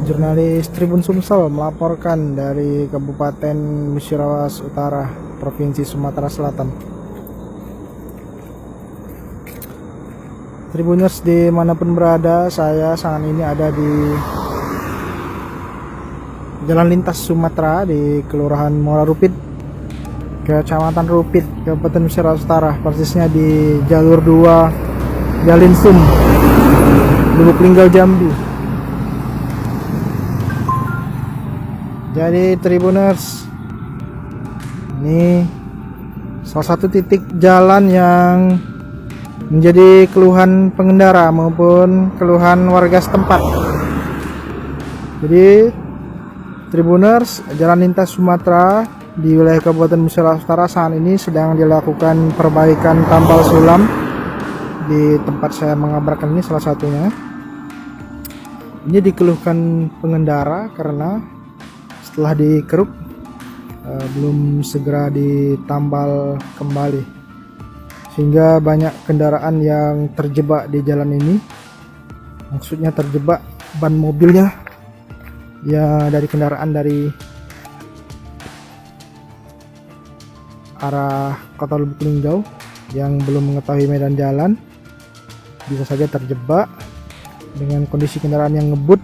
Jurnalis Tribun Sumsel melaporkan dari Kabupaten Musirawas Utara, Provinsi Sumatera Selatan. Tribuners dimanapun berada, saya saat ini ada di Jalan Lintas Sumatera di Kelurahan Muara Rupit, Kecamatan Rupit, Kabupaten Musirawas Utara, persisnya di jalur 2 Jalinsum, Lubuk Linggau, Jambi. Jadi Tribuners, ini salah satu titik jalan yang menjadi keluhan pengendara maupun keluhan warga setempat. Jadi Tribuners, jalan lintas Sumatera di wilayah Kabupaten Musirawas Utara saat ini sedang dilakukan perbaikan tambal sulam. Di tempat saya mengabarkan ini salah satunya. Ini dikeluhkan pengendara karena setelah dikeruk belum segera ditambal kembali, sehingga banyak kendaraan yang terjebak di jalan ini. Maksudnya terjebak ban mobilnya ya, dari kendaraan dari arah kota Lubuk Linggau yang belum mengetahui medan jalan bisa saja terjebak dengan kondisi kendaraan yang ngebut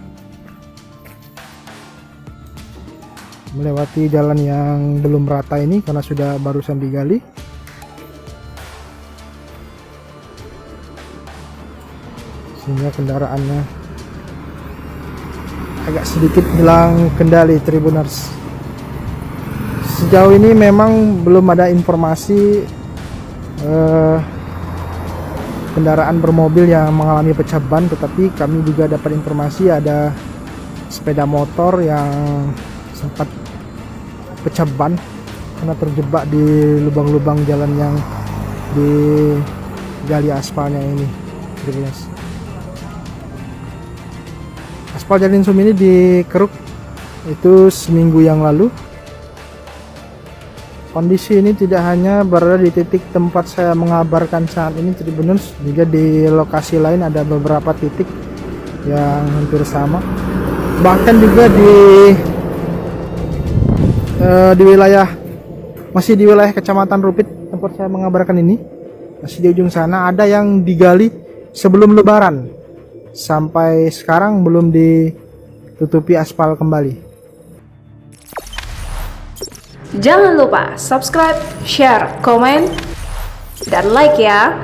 melewati jalan yang belum rata ini karena sudah barusan digali. Sehingga kendaraannya agak sedikit hilang kendali, Tribuners. Sejauh ini memang belum ada informasi kendaraan bermobil yang mengalami pecah ban, tetapi kami juga dapat informasi ada sepeda motor yang sempat pecah ban karena terjebak di lubang-lubang jalan yang digali aspalnya ini. Aspal Jalinsum ini dikeruk itu seminggu yang lalu. Kondisi ini tidak hanya berada di titik tempat saya mengabarkan saat ini, Tribuners, juga di lokasi lain ada beberapa titik yang hampir sama. Bahkan juga di wilayah, masih di wilayah Kecamatan Rupit tempat saya mengabarkan ini, masih di ujung sana ada yang digali sebelum Lebaran, sampai sekarang belum ditutupi aspal kembali. Jangan lupa subscribe, share, komen, dan like ya.